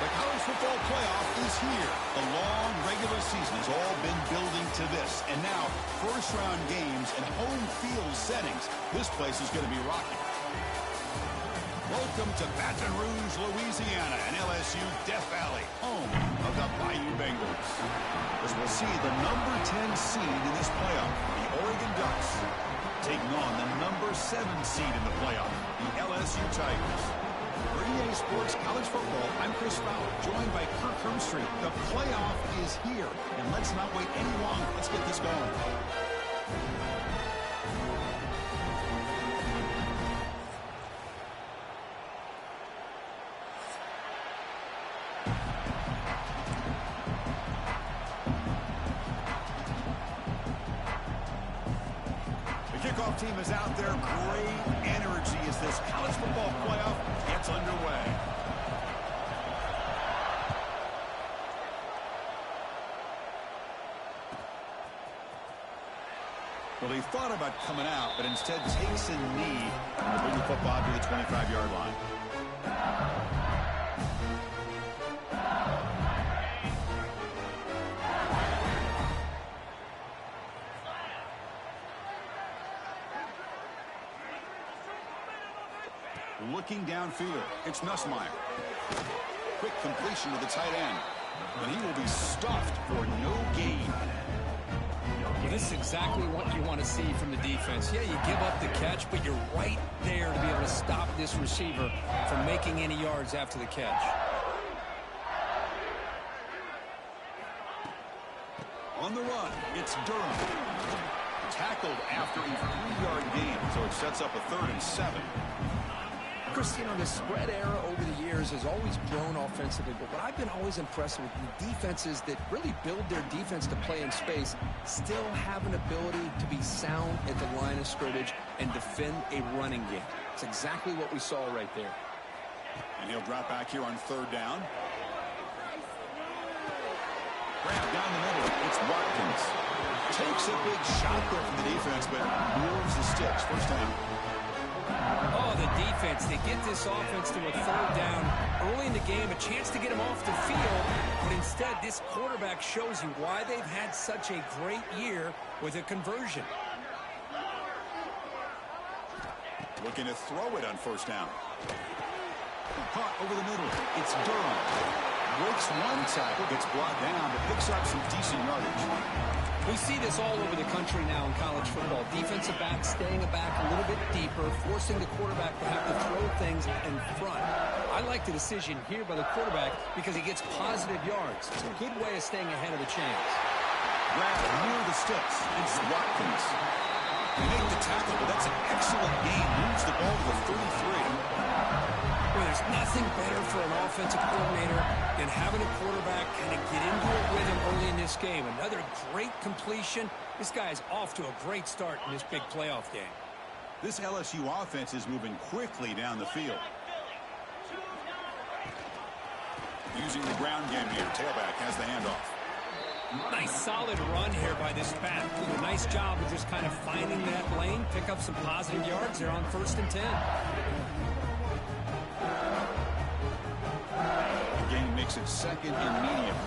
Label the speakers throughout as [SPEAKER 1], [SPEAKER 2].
[SPEAKER 1] The college football playoff is here. The long regular season has all been building to this. And now, first-round games and home field settings. This place is going to be rocking. Welcome to Baton Rouge, Louisiana, and LSU Death Valley, home of the Bayou Bengals. As we'll see the number 10 seed in this playoff, the Oregon Ducks, taking on the number 7 seed in the playoff, the LSU Tigers. For EA Sports College Football, I'm Chris Fowler, joined by Kirk Hermstreet. The playoff is here, and let's not wait any longer. Let's get this going. The kickoff team is out there. Great energy as this college football playoff gets underway. Well, he thought about coming out, but instead takes a knee to bring the football to the 25-yard line. Looking downfield, it's Nussmeier. Quick completion to the tight end. And he will be stuffed for no gain.
[SPEAKER 2] Well, this is exactly what you want to see from the defense. Yeah, you give up the catch, but you're right there to be able to stop this receiver from making any yards after the catch.
[SPEAKER 1] On the run, it's Durham. Tackled after a 3-yard gain, so it sets up a 3rd and 7.
[SPEAKER 2] Chris, you know, the spread era over the years has always grown offensively, but what I've been always impressed with the defenses that really build their defense to play in space still have an ability to be sound at the line of scrimmage and defend a running game. It's exactly what we saw right there.
[SPEAKER 1] And he'll drop back here on 3rd down. Grab down the middle. It's Watkins. Takes a big shot there from the defense, but moves the sticks. First down.
[SPEAKER 2] Oh, the defense, they get this offense to a 3rd down early in the game, a chance to get him off the field, but instead this quarterback shows you why they've had such a great year with a conversion.
[SPEAKER 1] Looking to throw it on 1st down. Caught over the middle. It's Durham. Breaks one tackle, gets brought down, but picks up some decent yardage.
[SPEAKER 2] We see this all over the country now in college football. Defensive backs staying back a little bit deeper, forcing the quarterback to have to throw things in front. I like the decision here by the quarterback because he gets positive yards. It's a good way of staying ahead of the chains.
[SPEAKER 1] Grab near the sticks. It's Watkins. They make the tackle, but that's an excellent gain. Moves the ball to the 33.
[SPEAKER 2] Well, there's nothing better for an offensive coordinator than having a quarterback kind of get into a rhythm early in this game. Another great completion. This guy is off to a great start in this big playoff game.
[SPEAKER 1] This LSU offense is moving quickly down the field. Using the ground game here. Tailback has the handoff.
[SPEAKER 2] Nice solid run here by this back. Did a nice job of just kind of finding that lane, pick up some positive yards there on 1st and 10.
[SPEAKER 1] The gain makes it 2nd and medium.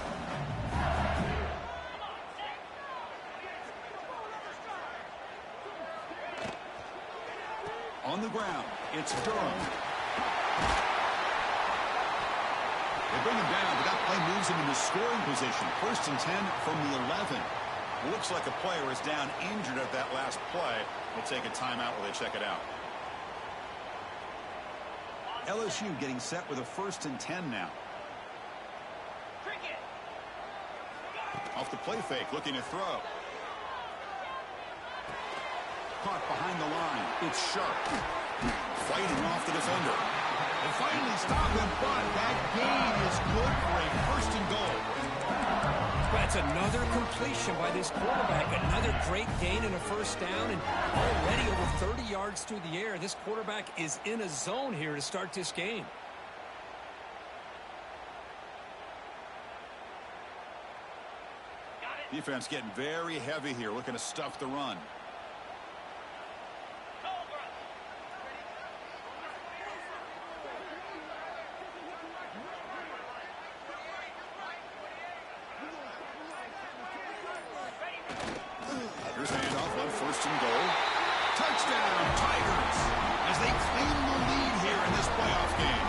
[SPEAKER 1] On the ground, it's Durham. They bring him down, but that play moves him into scoring position. 1st and 10 from the 11. It looks like a player is down injured at that last play. We'll take a timeout while they check it out. LSU getting set with a 1st and 10 now. Off the play fake, looking to throw. Caught behind the line. It's Sharp. Fighting off the defender. They finally stop him, but that gain is good for a first and goal.
[SPEAKER 2] That's another completion by this quarterback. Another great gain and a first down, and already over 30 yards through the air. This quarterback is in a zone here to start this game.
[SPEAKER 1] Defense getting very heavy here, looking to stuff the run. Here's a handoff on first and goal. Touchdown, Tigers, as they claim the lead here in this playoff game.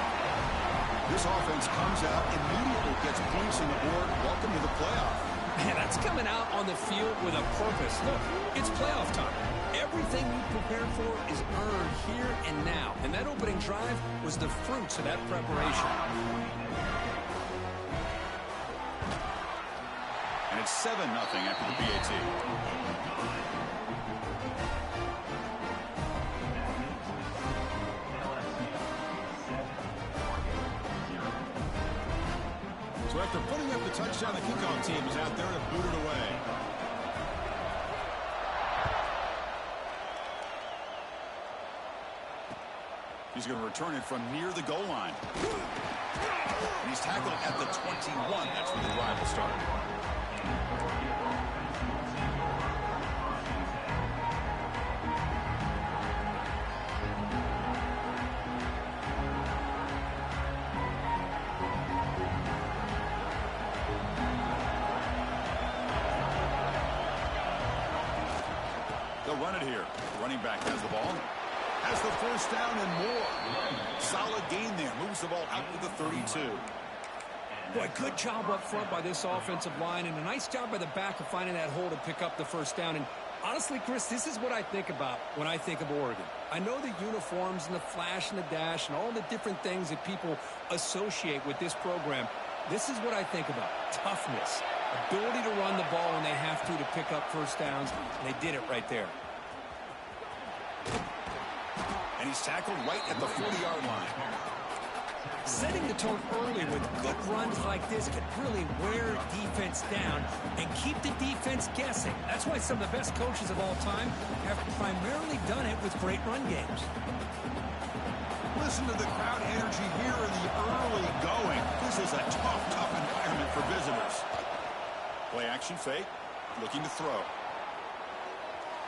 [SPEAKER 1] This offense comes out immediately, gets points on the board. Welcome to the playoff.
[SPEAKER 2] Man, that's coming out on the field with a purpose. Look, it's playoff time. Everything you prepared for is earned here and now. And that opening drive was the fruits of that preparation.
[SPEAKER 1] And it's 7-0 after the PAT. So after putting up the touchdown, the kickoff team is out there to boot it away. He's going to return it from near the goal line. And he's tackled at the 21. That's where the drive will start. They'll run it here. The running back has the ball. Has the first down and more. Solid gain there. Moves the ball out to the 32.
[SPEAKER 2] Boy, good job up front by this offensive line, and a nice job by the back of finding that hole to pick up the first down. And honestly, Chris, this is what I think about when I think of Oregon. I know the uniforms and the flash and the dash and all the different things that people associate with this program. This is what I think about. Toughness. Ability to run the ball when they have to pick up first downs, and they did it right there.
[SPEAKER 1] And he's tackled right at the 40-yard line.
[SPEAKER 2] Setting the tone early with good runs like this can really wear defense down and keep the defense guessing. That's why some of the best coaches of all time have primarily done it with great run games.
[SPEAKER 1] Listen to the crowd energy here in the early going. This is a tough environment for visitors. Play action fake, looking to throw.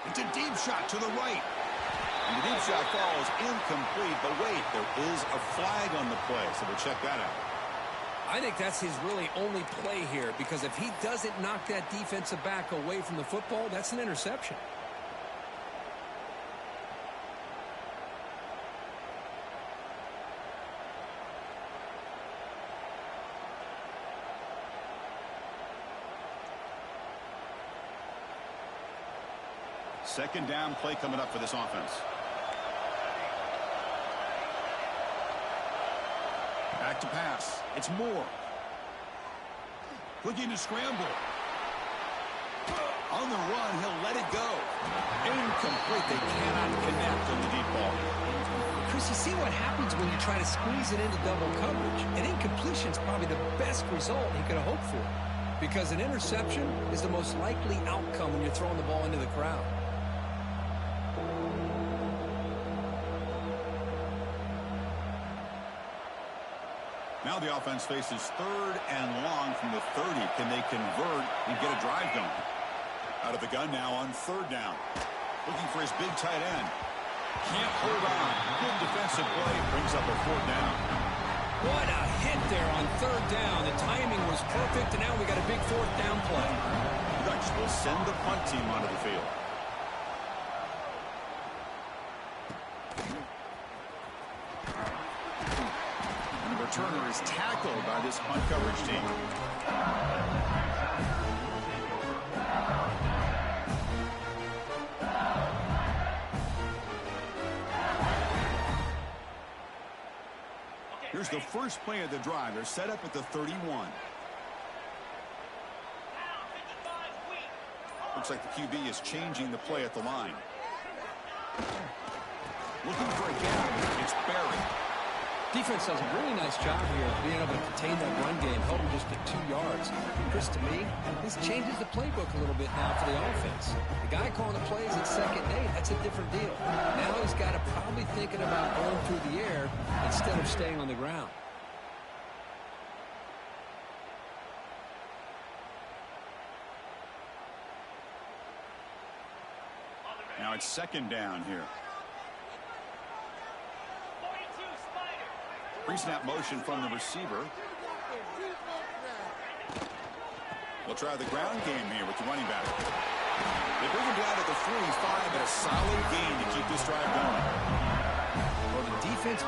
[SPEAKER 1] It's a deep shot to the right. And the deep shot falls incomplete, but wait, there is a flag on the play, so we'll check that out.
[SPEAKER 2] I think that's his really only play here, because if he doesn't knock that defensive back away from the football, that's an interception.
[SPEAKER 1] Second down play coming up for this offense. Back to pass. It's Moore. Looking to scramble. On the run, he'll let it go. Incomplete. They cannot connect on the deep ball.
[SPEAKER 2] Chris, you see what happens when you try to squeeze it into double coverage. An incompletion is probably the best result he could have hoped for, because an interception is the most likely outcome when you're throwing the ball into the crowd.
[SPEAKER 1] Now the offense faces third and long from the 30. Can they convert and get a drive going? Out of the gun now on third down. Looking for his big tight end. Can't hold on. Good defensive play. Brings up a fourth down.
[SPEAKER 2] What a hit there on third down. The timing was perfect, and now we got a big fourth down play.
[SPEAKER 1] The Ducks will send the punt team onto the field. Returner is tackled by this punt coverage team. Here's the first play of the drive. They're set up at the 31. Looks like the QB is changing the play at the line. Looking for a gap. It's Barry.
[SPEAKER 2] Defense does a really nice job here of being able to contain that run game, held him just at 2 yards. Chris, to me, this changes the playbook a little bit now for the offense. The guy calling the plays at 2nd and 8, that's a different deal. Now he's got to probably thinking about going through the air instead of staying on the ground.
[SPEAKER 1] Now it's 2nd down here. Pre-snap motion from the receiver. We'll try the ground game here with the running back. They bring him down to the 45, but a solid gain to keep this drive going.
[SPEAKER 2] Well, the defense...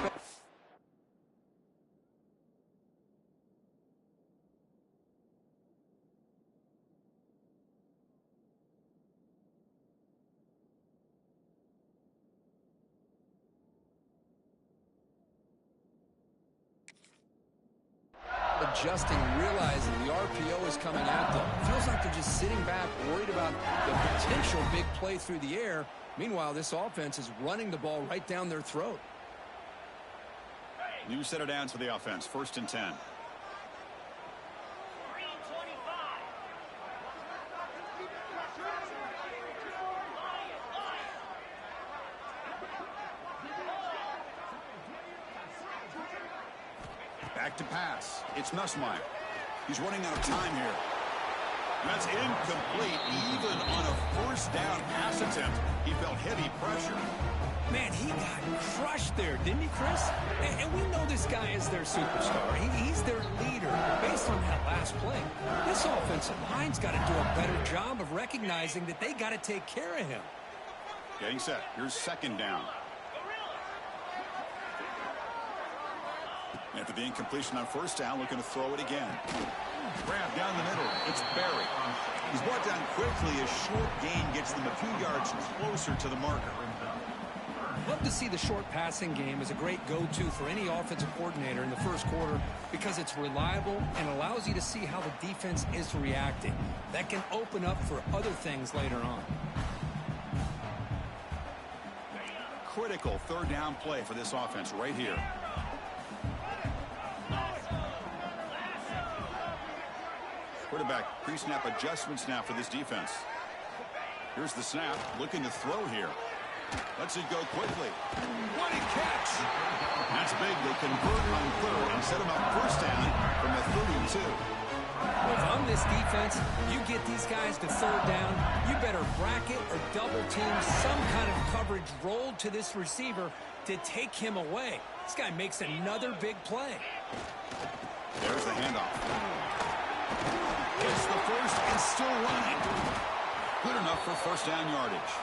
[SPEAKER 2] adjusting and realizing the RPO is coming at them. Feels like they're just sitting back, worried about the potential big play through the air. Meanwhile, this offense is running the ball right down their throat.
[SPEAKER 1] New set of downs for the offense. 1st and 10. Back to pass. It's Nussmeier. He's running out of time here. That's incomplete. Even on a 1st down pass attempt, he felt heavy pressure.
[SPEAKER 2] Man, he got crushed there, didn't he, Chris? And we know this guy is their superstar. He's their leader. Based on that last play, this offensive line's got to do a better job of recognizing that they got to take care of him.
[SPEAKER 1] Getting set. Here's 2nd down. After the incompletion on 1st down, looking to throw it again. Grab down the middle. It's Berry. He's brought down quickly. A short gain gets them a few yards closer to the marker.
[SPEAKER 2] Love to see the short passing game as a great go-to for any offensive coordinator in the 1st quarter because it's reliable and allows you to see how the defense is reacting. That can open up for other things later on.
[SPEAKER 1] Critical 3rd down play for this offense right here. Quarterback pre-snap adjustments now for this defense. Here's the snap, looking to throw here. Lets it go quickly. What a catch! That's big. They convert on 3rd and set him up 1st down from the 32.
[SPEAKER 2] Well, if I'm this defense, you get these guys to 3rd down, you better bracket or double team some kind of coverage rolled to this receiver to take him away. This guy makes another big play.
[SPEAKER 1] There's the handoff. Gets the 1st and still running. Good enough for 1st down yardage.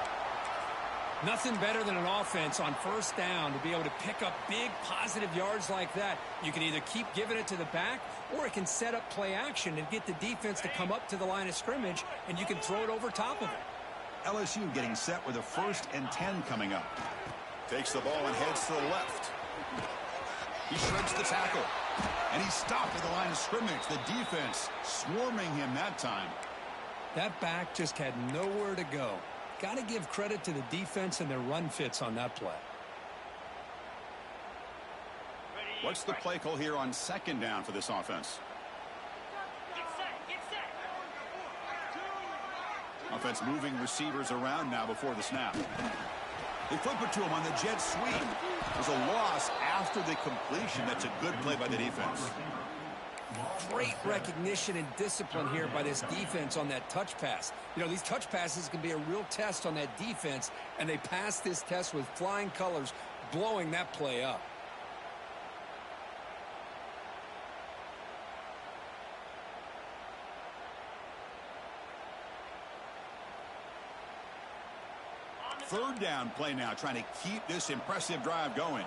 [SPEAKER 2] Nothing better than an offense on 1st down to be able to pick up big positive yards like that. You can either keep giving it to the back or it can set up play action and get the defense to come up to the line of scrimmage and you can throw it over top of it.
[SPEAKER 1] LSU getting set with a 1st and 10 coming up. Takes the ball and heads to the left. He shreds the tackle. And he's stopped at the line of scrimmage. The defense swarming him that time.
[SPEAKER 2] That back just had nowhere to go. Got to give credit to the defense and their run fits on that play.
[SPEAKER 1] What's the play call here on 2nd down for this offense?
[SPEAKER 3] Get set.
[SPEAKER 1] Offense moving receivers around now before the snap. They flip it to him on the jet sweep. There's a loss after the completion. That's a good play by the defense.
[SPEAKER 2] Great recognition and discipline here by this defense on that touch pass. You know, these touch passes can be a real test on that defense, and they passed this test with flying colors, blowing that play up.
[SPEAKER 1] Third down play now, trying to keep this impressive drive going.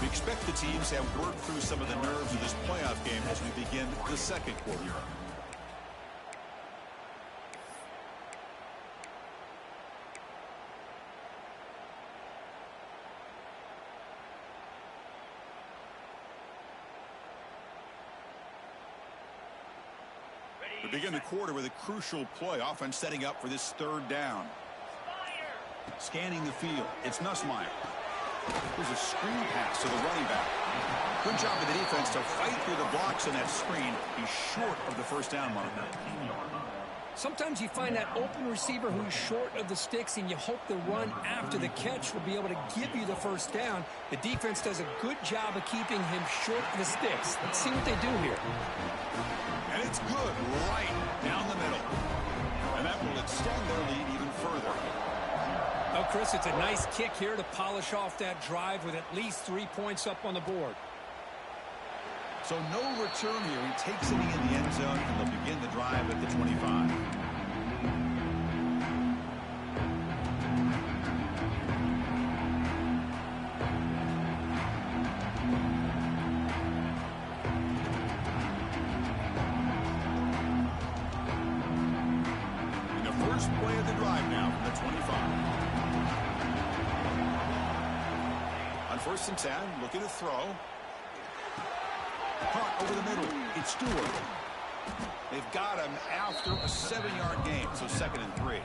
[SPEAKER 1] We expect the teams to have worked through some of the nerves of this playoff game as we begin the 2nd quarter. Begin the quarter with a crucial play. Offense setting up for this third down. Scanning the field. It's Nussmeier. There's a screen pass to the running back. Good job of the defense to fight through the blocks in that screen. He's short of the first down mark.
[SPEAKER 2] Sometimes you find that open receiver who's short of the sticks, and you hope the run after the catch will be able to give you the first down. The defense does a good job of keeping him short of the sticks. Let's see what they do here.
[SPEAKER 1] And it's good right down the middle. And that will extend their lead even further.
[SPEAKER 2] Oh, Chris, it's a nice kick here to polish off that drive with at least 3 points up on the board.
[SPEAKER 1] So no return here. He takes it in the end zone, and they'll begin the drive at the 25. And the first play of the drive now from the 25. On 1st and 10, looking to throw. Caught over the middle. It's Stewart. They've got him after a 7-yard gain, so 2nd and 3.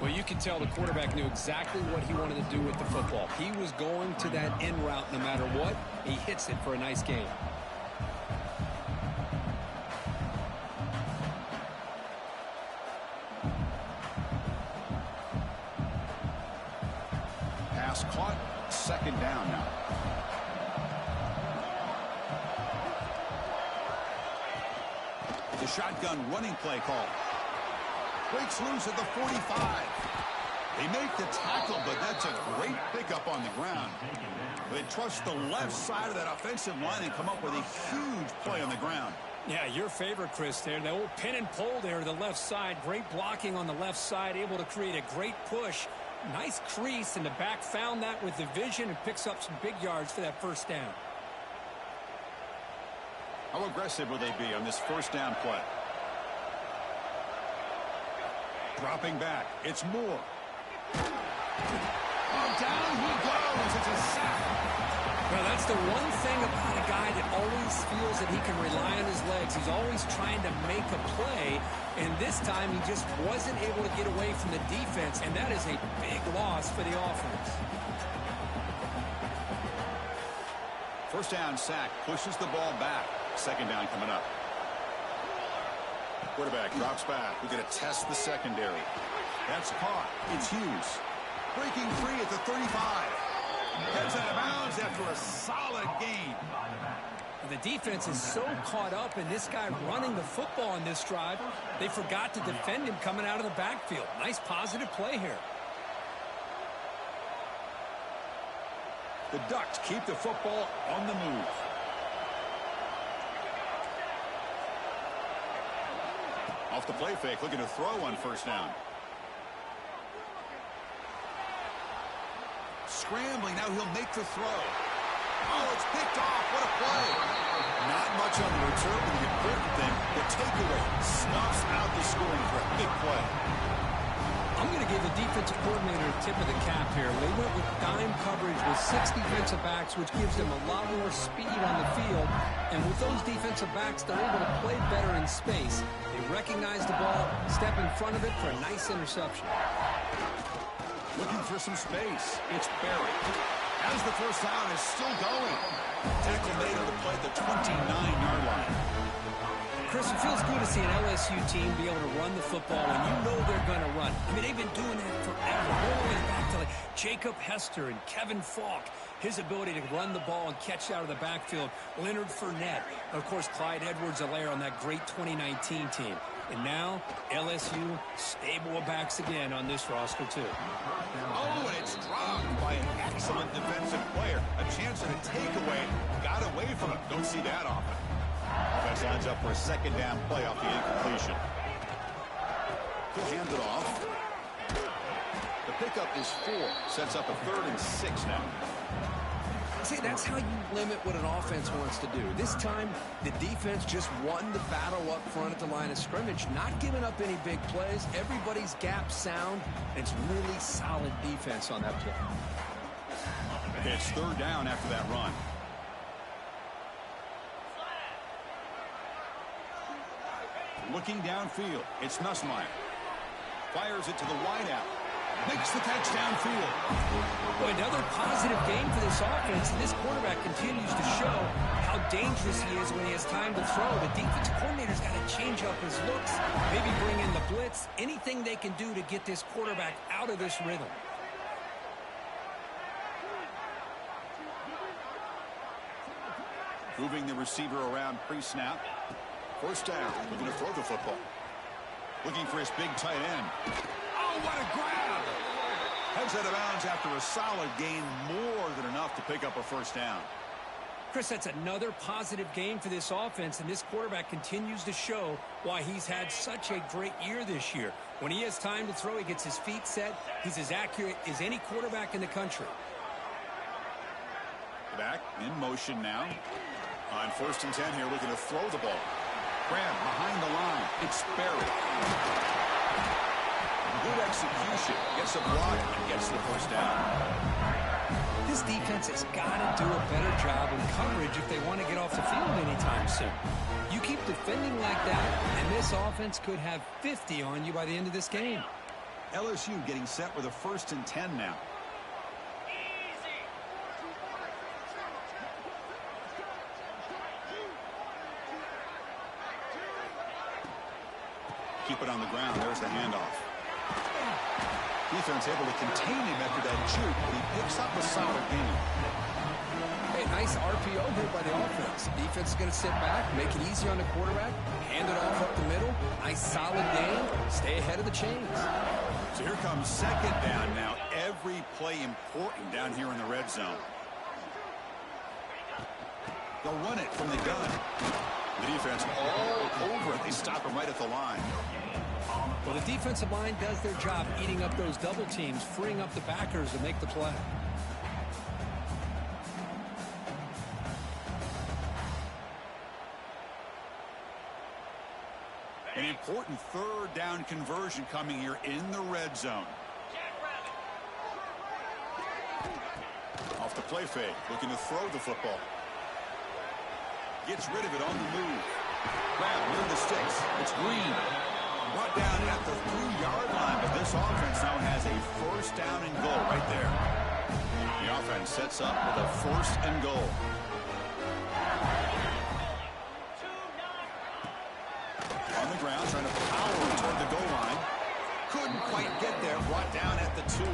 [SPEAKER 2] Well, you can tell the quarterback knew exactly what he wanted to do with the football. He was going to that in route no matter what. He hits it for a nice gain.
[SPEAKER 1] Pass caught. 2nd down now. The shotgun running play call. Breaks loose at the 45. They make the tackle, but that's a great pickup on the ground. They trust the left side of that offensive line and come up with a huge play on the ground.
[SPEAKER 2] Yeah, your favorite, Chris, there. The old pin and pull there to the left side. Great blocking on the left side, able to create a great push. Nice crease, and the back found that with the vision and picks up some big yards for that first down.
[SPEAKER 1] How aggressive will they be on this first down play? Dropping back. It's Moore. Oh, down he goes. It's a sack.
[SPEAKER 2] Well, that's the one thing about a guy that always feels that he can rely on his legs. He's always trying to make a play, and this time he just wasn't able to get away from the defense, and that is a big loss for the offense.
[SPEAKER 1] First down sack. Pushes the ball back. 2nd down coming up. Quarterback drops back. We're going to test the secondary. That's caught. It's Hughes. Breaking free at the 35. Heads out of bounds after a solid gain.
[SPEAKER 2] The defense is so caught up in this guy running the football on this drive, they forgot to defend him coming out of the backfield. Nice positive play here.
[SPEAKER 1] The Ducks keep the football on the move. Off the play fake, looking to throw on 1st down. Scrambling, now he'll make the throw. Oh, it's picked off. What a play. Not much on the return, but the important thing, the takeaway snuffs out the scoring for a big play.
[SPEAKER 2] I'm going to give the defensive coordinator a tip of the cap here. They went with dime coverage with 6 defensive backs, which gives them a lot more speed on the field. And with those defensive backs, they're able to play better in space. They recognize the ball, step in front of it for a nice interception.
[SPEAKER 1] Looking for some space. It's Barry. As the first down is still going. Tackle made on the play at the 29-yard line.
[SPEAKER 2] Chris, it feels good to see an LSU team be able to run the football when you know they're going to run. I mean, they've been doing that forever. All the way back to like Jacob Hester and Kevin Falk. His ability to run the ball and catch out of the backfield. Leonard Fournette. And, of course, Clyde Edwards-Helaire on that great 2019 team. And now, LSU stable of backs again on this roster, too.
[SPEAKER 1] Oh, and it's dropped by an excellent defensive player. A chance at a takeaway. Got away from him. Don't see that often. Offense lines up for a 2nd down play off the incompletion. Hand it off. The pickup is 4. Sets up a 3rd and 6 now.
[SPEAKER 2] See, that's how you limit what an offense wants to do. This time, the defense just won the battle up front at the line of scrimmage, not giving up any big plays. Everybody's gap sound. It's really solid defense on that play.
[SPEAKER 1] It's 3rd down after that run. Looking downfield, it's Nussmeier. Fires it to the wideout. Makes the catch downfield.
[SPEAKER 2] Boy, another positive game for this offense, and this quarterback continues to show how dangerous he is when he has time to throw. The defensive coordinator's got to change up his looks, maybe bring in the blitz, anything they can do to get this quarterback out of this rhythm.
[SPEAKER 1] Moving the receiver around pre-snap. First down, looking to throw the football. Looking for his big tight end. Oh, what a grab! Heads out of bounds after a solid gain, more than enough to pick up a first down.
[SPEAKER 2] Chris, that's another positive game for this offense, and this quarterback continues to show why he's had such a great year this year. When he has time to throw, he gets his feet set. He's as accurate as any quarterback in the country.
[SPEAKER 1] Back in motion now. On 1st and 10 here, looking to throw the ball. Grab behind the line. It's Barry. Good execution. Gets a block and gets the first down.
[SPEAKER 2] This defense has got to do a better job in coverage if they want to get off the field anytime soon. You keep defending like that, and this offense could have 50 on you by the end of this game.
[SPEAKER 1] LSU getting set with a 1st and 10 now. Keep it on the ground. There's the handoff. Defense able to contain him after that juke, but he picks up a solid gain.
[SPEAKER 2] Hey, nice RPO here by the offense. Defense is going to sit back, make it easy on the quarterback, hand it off up the middle. Nice solid gain. Stay ahead of the chains.
[SPEAKER 1] So here comes 2nd down now. Every play important down here in the red zone. They'll run it from the gun. The defense all over it. They stop him right at the line.
[SPEAKER 2] Well, the defensive line does their job eating up those double teams, freeing up the backers to make the play.
[SPEAKER 1] An important 3rd down conversion coming here in the red zone. Off the play fake, looking to throw the football. Gets rid of it on the move. Grab near the sticks. It's Green. Brought down at the 3-yard line, but this offense now has a 1st down and goal right there. The offense sets up with a 1st and goal. On the ground, trying to power toward the goal line. Couldn't quite get there. Brought down at the 2.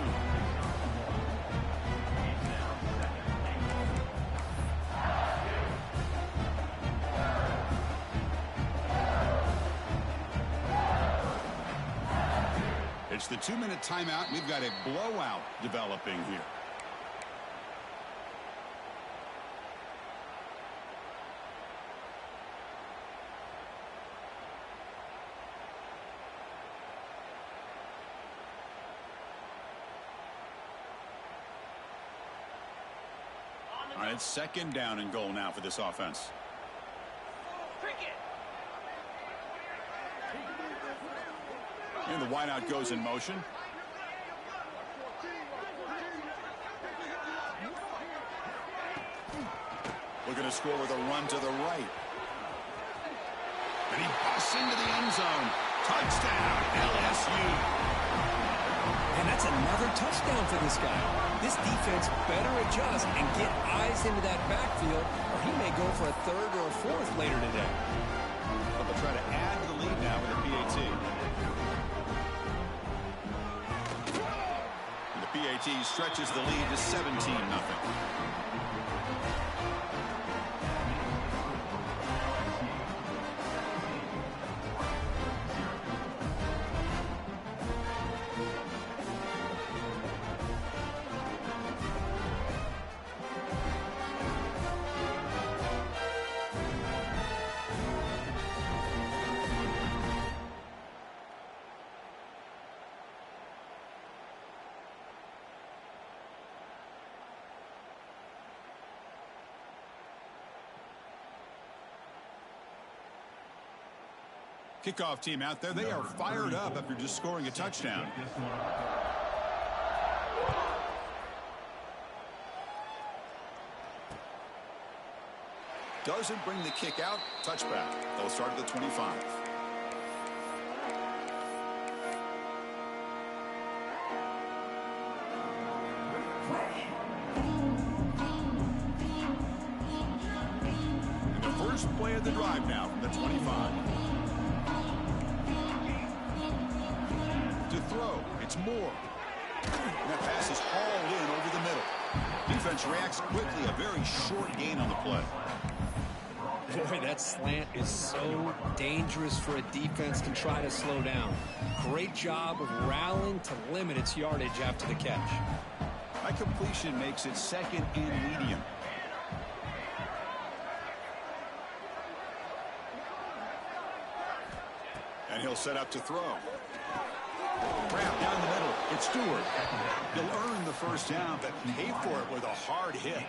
[SPEAKER 1] It's the 2-minute timeout. We've got a blowout developing here. All right, it's 2nd down and goal now for this offense. And the wideout goes in motion. Looking to score with a run to the right. And he busts into the end zone. Touchdown, LSU.
[SPEAKER 2] And that's another touchdown for this guy. This defense better adjust and get eyes into that backfield, or he may go for a 3rd or a 4th later today.
[SPEAKER 1] But they'll try to add to the lead now with a PAT. And the PAT stretches the lead to 17-0. Kickoff team out there. They are fired up after just scoring a touchdown. Doesn't bring the kick out. Touchback. They'll start at the 25. And the first play of the drive now from the 25. To throw, it's Moore. And that pass is hauled in over the middle. Defense reacts quickly, a very short gain on the play.
[SPEAKER 2] Boy, that slant is so dangerous for a defense to try to slow down. Great job of rallying to limit its yardage after the catch.
[SPEAKER 1] That completion makes it second and medium. And he'll set up to throw. Wrap down the middle. It's Stewart. He'll earn the first down, but pay for it with a hard hit.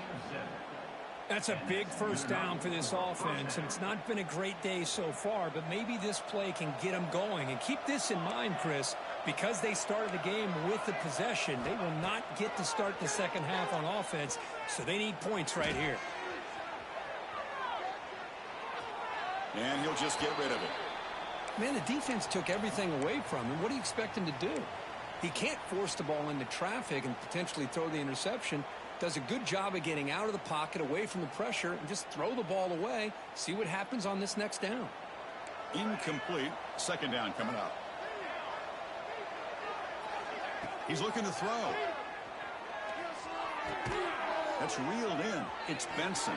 [SPEAKER 4] That's a big first down for this offense, and it's not been a great day so far, but maybe this play can get them going. And keep this in mind, Chris, because they started the game with the possession, they will not get to start the second half on offense, so they need points right here.
[SPEAKER 1] And he'll just get rid of it.
[SPEAKER 2] Man, the defense took everything away from him. What do you expect him to do? He can't force the ball into traffic and potentially throw the interception. Does a good job of getting out of the pocket, away from the pressure, and just throw the ball away. See what happens on this next down.
[SPEAKER 1] Incomplete. Second down coming up. He's looking to throw. That's reeled in. It's Benson.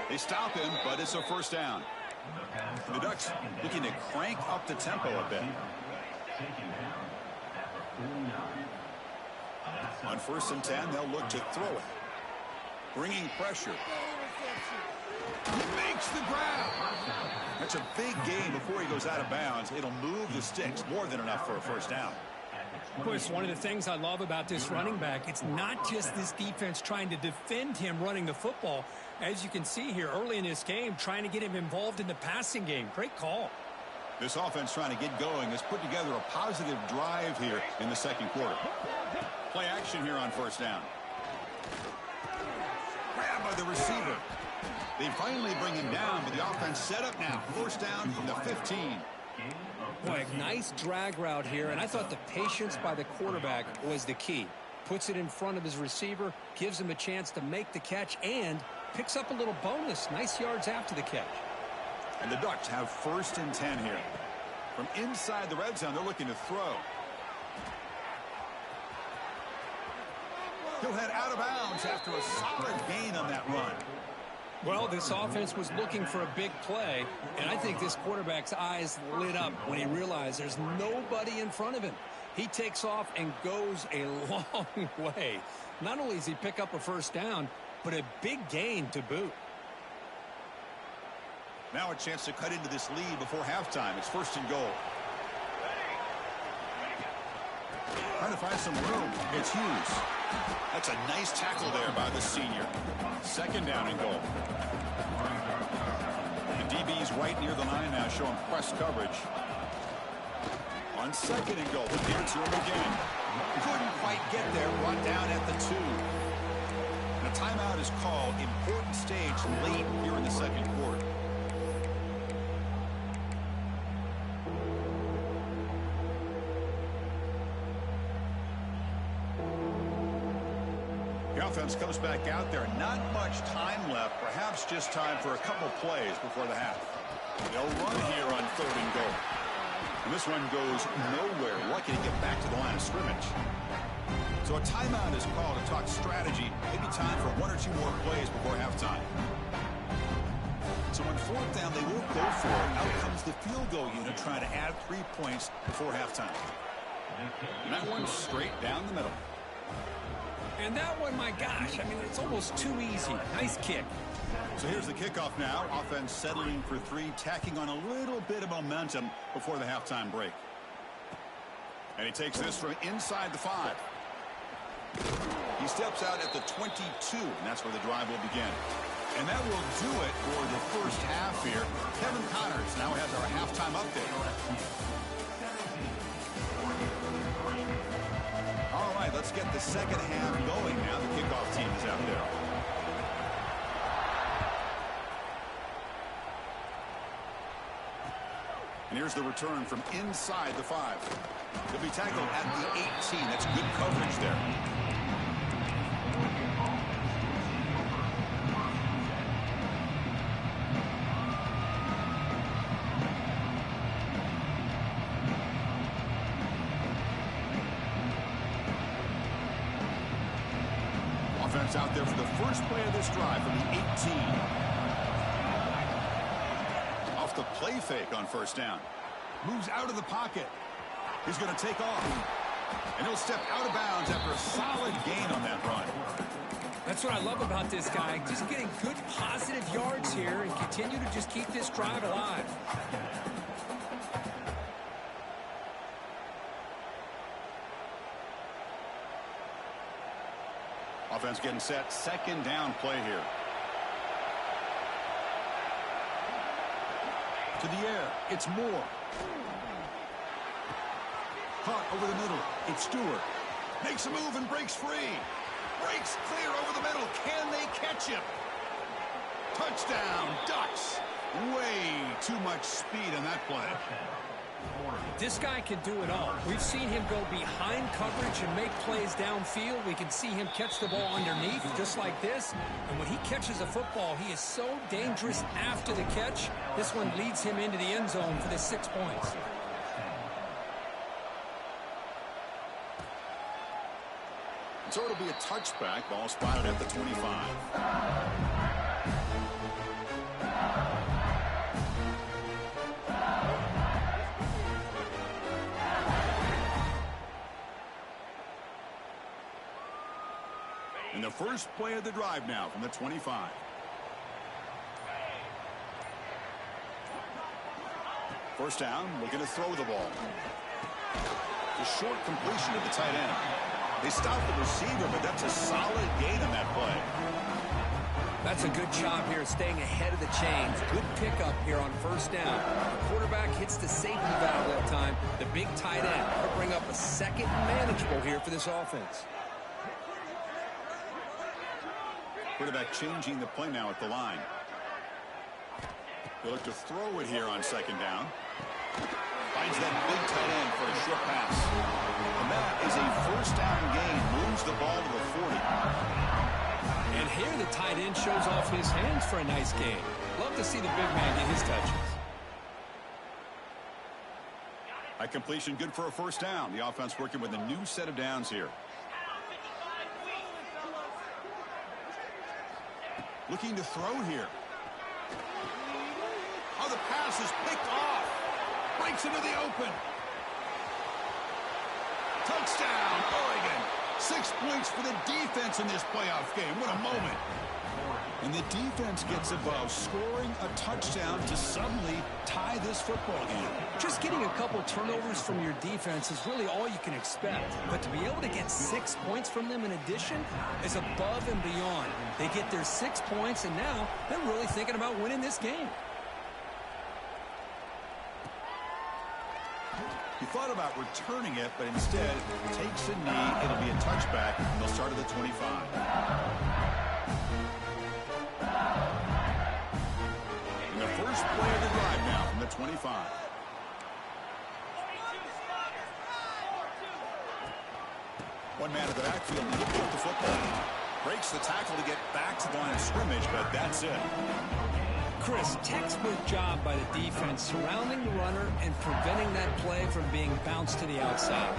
[SPEAKER 1] They stop him, but it's a first down. The Ducks looking to crank up the tempo a bit. On 1st and 10, they'll look to throw it. Bringing pressure. Makes the grab. That's a big gain before he goes out of bounds. It'll move the sticks, more than enough for a first down.
[SPEAKER 4] Of course, one of the things I love about this running back, it's not just this defense trying to defend him running the football. As you can see here early in this game, trying to get him involved in the passing game. Great call.
[SPEAKER 1] This offense trying to get going has put together a positive drive here in the second quarter. Play action here on first down. Grab by the receiver. They finally bring him down, but the offense set up now. First down from the 15.
[SPEAKER 2] Boy, nice drag route here, and I thought the patience by the quarterback was the key. Puts it in front of his receiver, gives him a chance to make the catch, and picks up a little bonus. Nice yards after the catch.
[SPEAKER 1] And the Ducks have 1st and 10 here. From inside the red zone, they're looking to throw. He'll head out of bounds after a solid gain on that run.
[SPEAKER 2] Well, this offense was looking for a big play, and I think this quarterback's eyes lit up when he realized there's nobody in front of him. He takes off and goes a long way. Not only does he pick up a first down, but a big gain to boot.
[SPEAKER 1] Now a chance to cut into this lead before halftime. It's 1st and goal. Trying to find some room. It's Hughes. That's a nice tackle there by the senior. 2nd down and goal. The DB's right near the line now, showing press coverage. On 2nd and goal, the near to him again. Couldn't quite get there, brought down at the 2. And a timeout is called. Important stage late here in the second quarter. The offense comes back out there. Not much time left. Perhaps just time for a couple plays before the half. They'll run here on 3rd and goal. And this run goes nowhere. Lucky to get back to the line of scrimmage. So a timeout is called to talk strategy. Maybe time for 1 or 2 more plays before halftime. So on 4th down, they will go for it. Out comes the field goal unit trying to add 3 points before halftime. And that one's straight down the middle.
[SPEAKER 2] And that one, my gosh, I mean, it's almost too easy. Nice kick.
[SPEAKER 1] So here's the kickoff now. Offense settling for 3, tacking on a little bit of momentum before the halftime break. And he takes this from inside the 5. He steps out at the 22, and that's where the drive will begin. And that will do it for the first half here. Kevin Connors now has our halftime update. All right, let's get the second half going now. The kickoff team is out there. And here's the return from inside the 5. He'll be tackled at the 18. That's good coverage there. Offense out there for the first play of this drive from the 18. Off the play fake on first down. Moves out of the pocket. He's going to take off. And he'll step out of bounds after a solid gain on that run.
[SPEAKER 4] That's what I love about this guy. Just getting good positive yards here and continue to just keep this drive alive.
[SPEAKER 1] Offense getting set. Second down play here. To the air. It's Moore. Caught over the middle. It's Stewart. Makes a move and breaks free. Breaks clear over the middle. Can they catch him? Touchdown, Ducks. Way too much speed in that play.
[SPEAKER 4] This guy can do it all. We've seen him go behind coverage and make plays downfield. We can see him catch the ball underneath just like this. And when he catches a football, he is so dangerous after the catch. This one leads him into the end zone for the 6 points.
[SPEAKER 1] So it'll be a touchback. Ball spotted at the 25. And the first play of the drive now from the 25. First down, looking to throw the ball. The short completion to the tight end. They stop the receiver, but that's a solid gain on that play.
[SPEAKER 2] That's a good job here, staying ahead of the chains. Good pickup here on first down. The quarterback hits the safety valve that time. The big tight end will bring up a second manageable here for this offense.
[SPEAKER 1] Quarterback changing the play now at the line. He'll look to throw it here on second down. Finds that big tight end for a short pass. And that is a first down gain. Moves the ball to the 40.
[SPEAKER 4] And here the tight end shows off his hands for a nice gain. Love to see the big man get his touches.
[SPEAKER 1] A completion good for a first down. The offense working with a new set of downs here. Looking to throw here. Oh, the pass is picked off. Breaks into the open. Touchdown, Oregon. 6 points for the defense in this playoff game. What a moment. And the defense gets above, scoring a touchdown to suddenly tie this football game.
[SPEAKER 4] Just getting a couple turnovers from your defense is really all you can expect. But to be able to get 6 points from them in addition is above and beyond. They get their 6 points, and now they're really thinking about winning this game.
[SPEAKER 1] He thought about returning it, but instead takes a knee. It'll be a touchback, and they'll start at the 25. And the first play of the drive now from the 25. One man at the backfield looking at the football. Breaks the tackle to get back to the line of scrimmage, but that's it.
[SPEAKER 4] Chris, textbook job by the defense surrounding the runner and preventing that play from being bounced to the outside.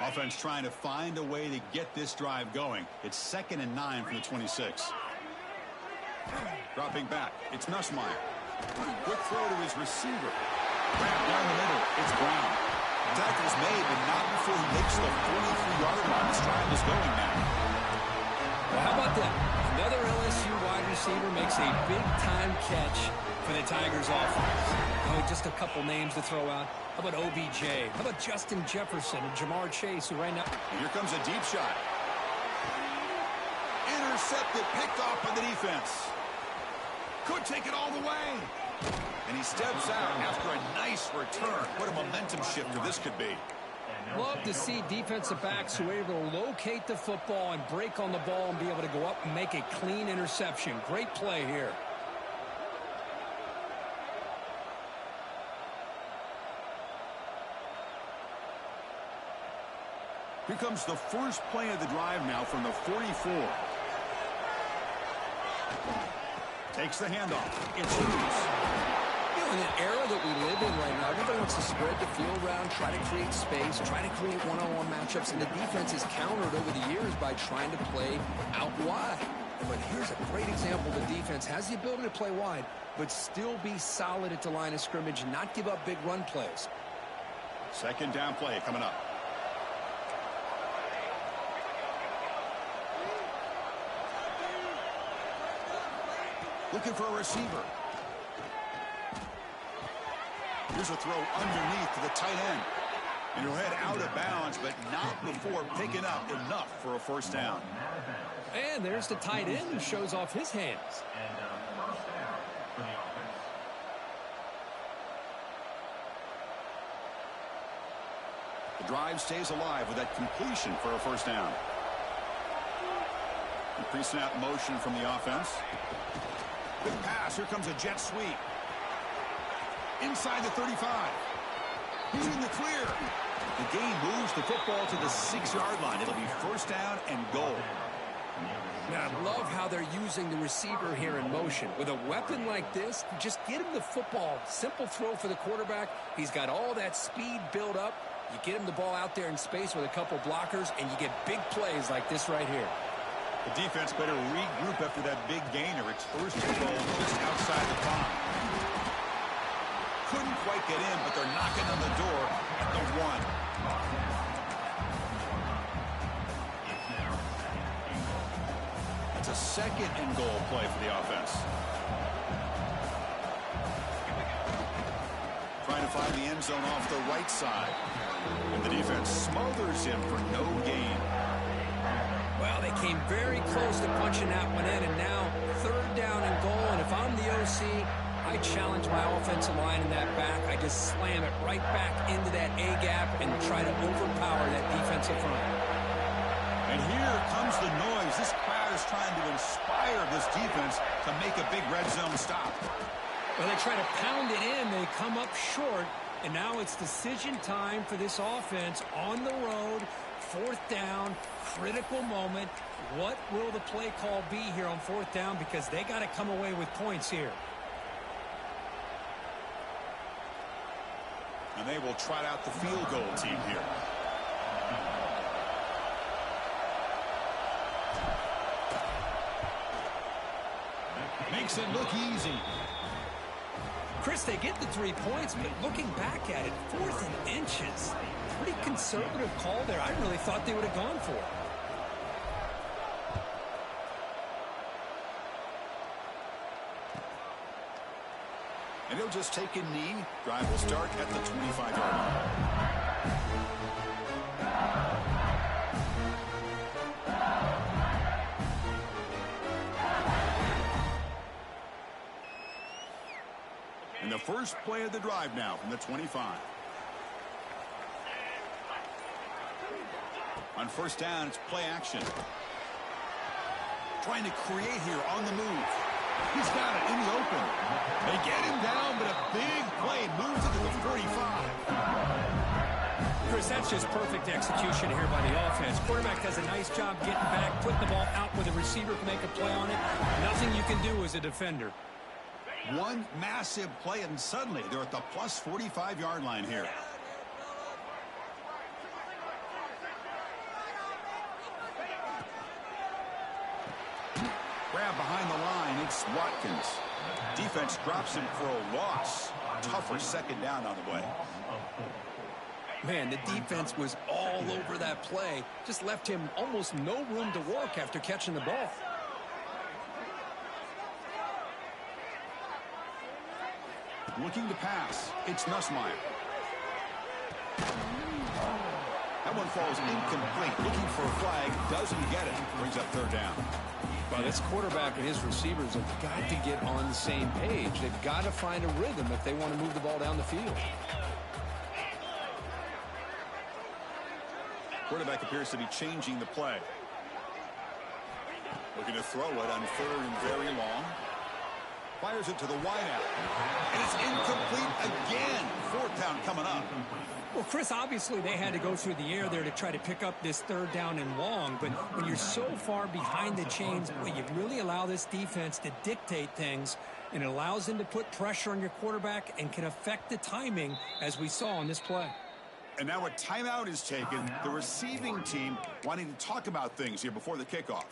[SPEAKER 1] Offense trying to find a way to get this drive going. It's 2nd and 9 from the 26. Dropping back, it's Nussmeier. Quick throw to his receiver. Grabbed down the middle, it's Brown. Tackle's made, but not before he makes the 43-yard line. This drive is going now.
[SPEAKER 4] Well, how about that? Another LSU wide receiver makes a big-time catch for the Tigers offense. Oh, just a couple names to throw out. How about OBJ? How about Justin Jefferson and Jamar Chase, who right now...
[SPEAKER 1] And here comes a deep shot. Intercepted, picked off by the defense. Could take it all the way. And he steps out after a nice return. What a momentum shifter this could be.
[SPEAKER 4] Love to see defensive backs who are able to locate the football and break on the ball and be able to go up and make a clean interception. Great play here.
[SPEAKER 1] Here comes the first play of the drive now from the 44. Takes the handoff. It's loose.
[SPEAKER 2] In an era that we live in right now, everybody wants to spread the field around, try to create space, try to create one-on-one matchups, and the defense has countered over the years by trying to play out wide. But here's a great example. The defense has the ability to play wide, but still be solid at the line of scrimmage and not give up big run plays.
[SPEAKER 1] Second down play coming up. Looking for a receiver. Here's a throw underneath to the tight end. And he'll head out of bounds, but not before picking up enough for a first down.
[SPEAKER 4] And there's the tight end who shows off his hands.
[SPEAKER 1] The drive stays alive with that completion for a first down. The pre-snap motion from the offense. Good pass. Here comes a jet sweep. Inside the 35. He's in the clear. The game moves the football to the 6-yard line. It'll be first down and goal.
[SPEAKER 2] Now, I love how they're using the receiver here in motion. With a weapon like this, just get him the football. Simple throw for the quarterback. He's got all that speed built up. You get him the ball out there in space with a couple blockers, and you get big plays like this right here.
[SPEAKER 1] The defense better regroup after that big gainer. It's first and goal just outside the 5. Couldn't quite get in, but they're knocking on the door at the 1. It's a second and goal play for the offense. Trying to find the end zone off the right side. And the defense smothers him for no gain.
[SPEAKER 2] Well, they came very close to punching that one in, and now third down and goal. And if I'm the OC, I challenge my offensive line in that back. I just slam it right back into that A-gap and try to overpower that defensive front.
[SPEAKER 1] And here comes the noise. This crowd is trying to inspire this defense to make a big red zone stop.
[SPEAKER 4] Well, they try to pound it in. They come up short. And now it's decision time for this offense on the road. Fourth down, critical moment. What will the play call be here on fourth down? Because they got to come away with points here.
[SPEAKER 1] And they will trot out the field goal team here. Makes it look easy.
[SPEAKER 4] Chris, they get the 3 points, but looking back at it, 4th and inches. Pretty conservative call there. I really thought they would have gone for it.
[SPEAKER 1] And he'll just take a knee. Drive will start at the 25-yard line. And the first play of the drive now from the 25. On first down, it's play action. Trying to create here on the move. He's got it in the open. They get him down, but a big play moves it to the 45.
[SPEAKER 4] Chris, that's just perfect execution here by the offense. Quarterback does a nice job getting back, putting the ball out where the receiver can make a play on it. Nothing you can do as a defender.
[SPEAKER 1] One massive play, and suddenly they're at the plus 45-yard line here. Grab behind the line, it's Watkins. Defense drops him for a loss. Tougher second down on the way.
[SPEAKER 2] Man, the defense was all over that play. Just left him almost no room to work after catching the ball.
[SPEAKER 1] Looking to pass. It's Nussmeier. That one falls incomplete. Looking for a flag. Doesn't get it. Brings up third down.
[SPEAKER 2] Well, this quarterback and his receivers have got to get on the same page. They've got to find a rhythm if they want to move the ball down the field.
[SPEAKER 1] Quarterback appears to be changing the play. Looking to throw it on third and very long. Fires it to the wideout. And it's incomplete again. Fourth down coming up.
[SPEAKER 4] Well, Chris, obviously they had to go through the air there to try to pick up this third down and long. But when you're so far behind the chains, you really allow this defense to dictate things. And it allows them to put pressure on your quarterback and can affect the timing, as we saw on this play.
[SPEAKER 1] And now a timeout is taken. The receiving team wanting to talk about things here before the kickoff.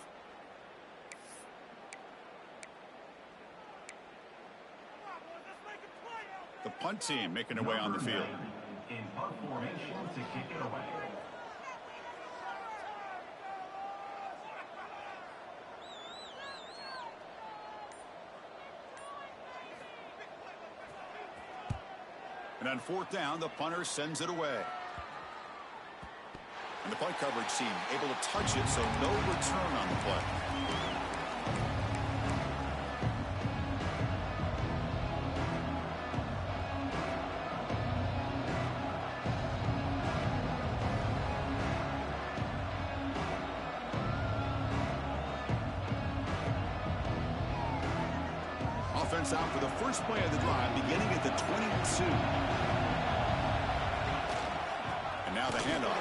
[SPEAKER 1] The punt team making their way on the field.
[SPEAKER 5] In punt formation to kick it away.
[SPEAKER 1] And on fourth down, the punter sends it away. And the punt coverage team able to touch it, so no return on the play. Offense out for the first play of the drive, beginning at the 22. And now the handoff.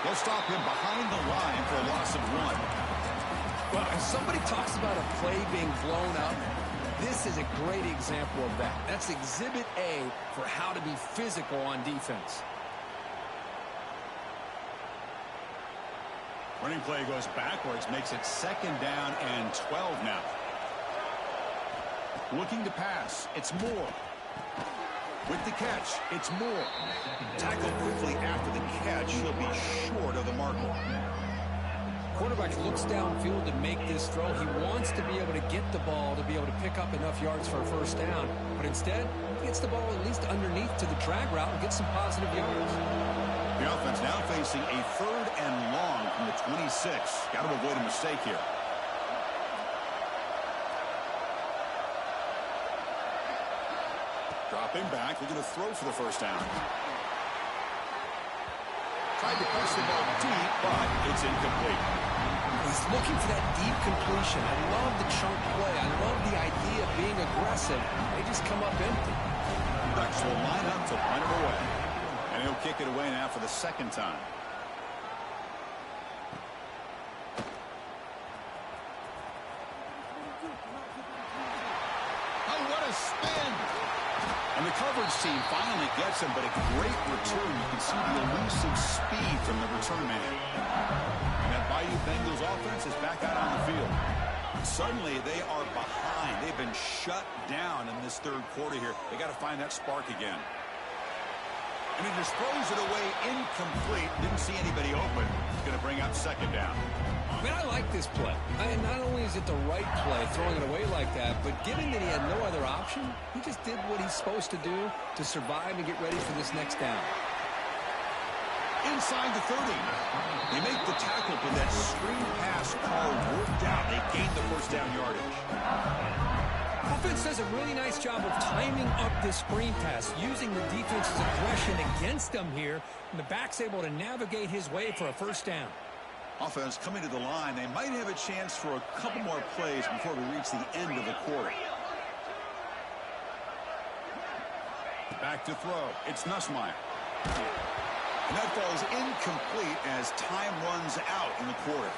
[SPEAKER 1] They'll stop him behind the line for a loss of 1.
[SPEAKER 2] Well, if somebody talks about a play being blown up, this is a great example of that. That's exhibit A for how to be physical on defense.
[SPEAKER 1] Running play goes backwards, makes it second down and 12 now. Looking to pass, it's Moore. With the catch, it's Moore. Tackled quickly after the catch, he'll be short of the marker.
[SPEAKER 2] Quarterback looks downfield to make this throw. He wants to be able to get the ball to be able to pick up enough yards for a first down. But instead, he gets the ball at least underneath to the drag route and gets some positive yards.
[SPEAKER 1] The offense now facing a third and long from the 26. Got to avoid a mistake here. Dropping back, looking to throw for the first down. Tried to push the ball deep, but it's incomplete.
[SPEAKER 2] He's looking for that deep completion. I love the chunk play. I love the idea of being aggressive. They just come up empty.
[SPEAKER 1] Ducks will line up to punt him away. And he'll kick it away now for the second time. Oh, what a spin! And the coverage team finally gets him, but a great return. You can see the elusive speed from the return man. And that Bayou Bengals offense is back out on the field. Suddenly, they are behind. They've been shut down in this third quarter here. They got to find that spark again. And he just throws it away incomplete. Didn't see anybody open. He's going to bring up second down.
[SPEAKER 2] I mean, I like this play. And not only is it the right play, throwing it away like that, but given that he had no other option, he just did what he's supposed to do to survive and get ready for this next down.
[SPEAKER 1] Inside the 30. They make the tackle, but that screen pass call worked out. They gained the first down yardage.
[SPEAKER 4] Offense does a really nice job of timing up this screen pass, using the defense's aggression against them here, and the back's able to navigate his way for a first down.
[SPEAKER 1] Offense coming to the line. They might have a chance for a couple more plays before we reach the end of the quarter. Back to throw. It's Nussmeier. And that falls incomplete as time runs out in the quarter.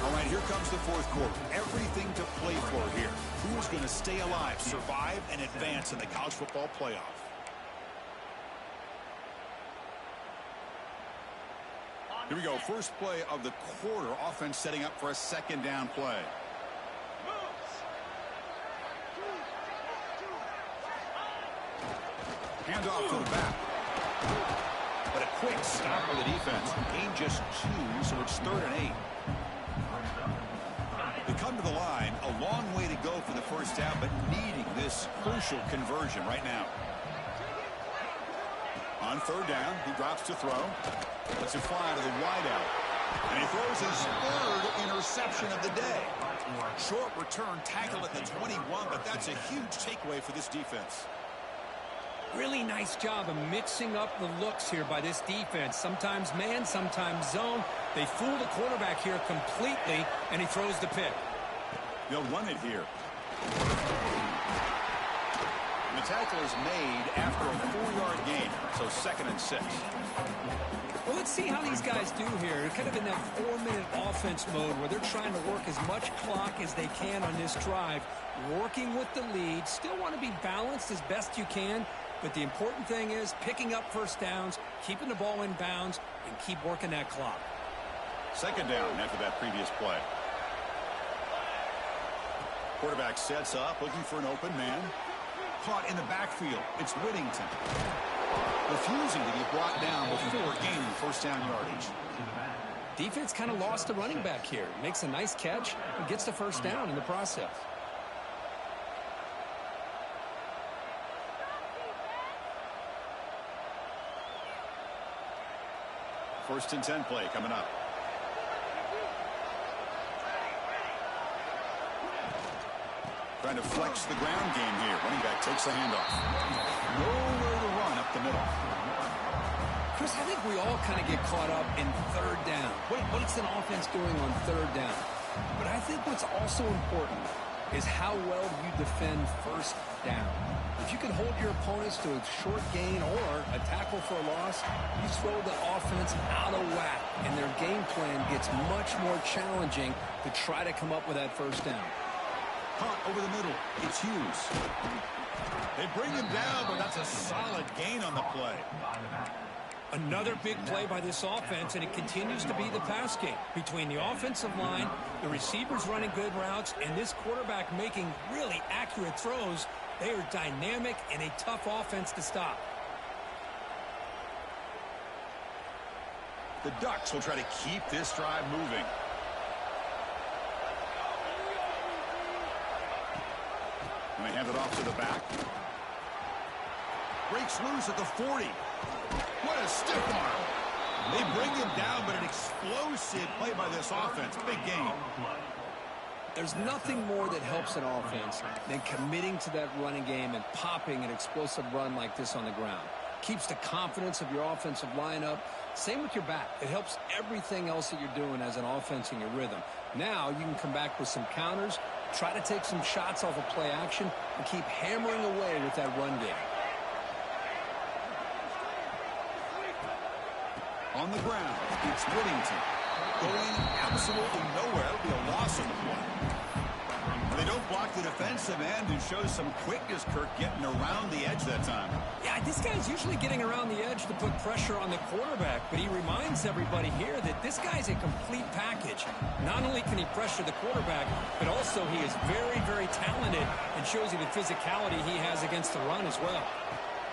[SPEAKER 1] All right, here comes the fourth quarter. Everything to play for here. Who is going to stay alive, survive, and advance in the college football playoff? Here we go. First play of the quarter. Offense setting up for a second down play. Handoff to the back. But a quick stop for the defense. Gain just 2, so it's 3rd and 8. They come to the line. A long way to go for the first down, but needing this crucial conversion right now. On 3rd down, he drops to throw. Lets it fly to the wideout. And he throws his 3rd interception of the day. Short return, tackle at the 21, but that's a huge takeaway for this defense.
[SPEAKER 4] Really nice job of mixing up the looks here by this defense. Sometimes man, sometimes zone. They fool the quarterback here completely, and he throws the pick.
[SPEAKER 1] They'll run it here. And the tackle is made after a 4-yard gain, so 2nd and 6.
[SPEAKER 4] Well, let's see how these guys do here. They're kind of in that 4-minute offense mode where they're trying to work as much clock as they can on this drive, working with the lead. Still want to be balanced as best you can, but the important thing is picking up first downs, keeping the ball in bounds, and keep working that clock.
[SPEAKER 1] 2nd down after that previous play. Quarterback sets up, looking for an open man. Caught in the backfield. It's Whittington. Refusing to be brought down before gaining first down yardage.
[SPEAKER 4] Defense kind of lost the running back here. Makes a nice catch and gets the first down in the process.
[SPEAKER 1] First and 10 play coming up. Trying to flex the ground game here. Running back takes the handoff. Nowhere to run up the middle.
[SPEAKER 4] Chris, I think we all kind of get caught up in 3rd down. What's an offense doing on 3rd down? But I think what's also important is how well you defend first down. If you can hold your opponents to a short gain or a tackle for a loss, you throw the offense out of whack, and their game plan gets much more challenging to try to come up with that first down.
[SPEAKER 1] Caught over the middle. It's Hughes. They bring him down, but that's a solid gain on the play.
[SPEAKER 4] Another big play by this offense, and it continues to be the pass game. Between the offensive line, the receivers running good routes, and this quarterback making really accurate throws, they are dynamic and a tough offense to stop.
[SPEAKER 1] The Ducks will try to keep this drive moving. And they hand it off to the back. Breaks loose at the 40. What a stiff arm. They bring him down, but an explosive play by this offense. Big game.
[SPEAKER 4] There's nothing more that helps an offense than committing to that running game and popping an explosive run like this on the ground. Keeps the confidence of your offensive lineup. Same with your back. It helps everything else that you're doing as an offense in your rhythm. Now you can come back with some counters, try to take some shots off of play action, and keep hammering away with that run game.
[SPEAKER 1] On the ground, it's Whittington. Going absolutely nowhere. It'll be a loss on the play. They don't block the defensive end and show some quickness, Kirk, getting around the edge that time.
[SPEAKER 4] Yeah, this guy's usually getting around the edge to put pressure on the quarterback, but he reminds everybody here that this guy's a complete package. Not only can he pressure the quarterback, but also he is very, very talented and shows you the physicality he has against the run as well.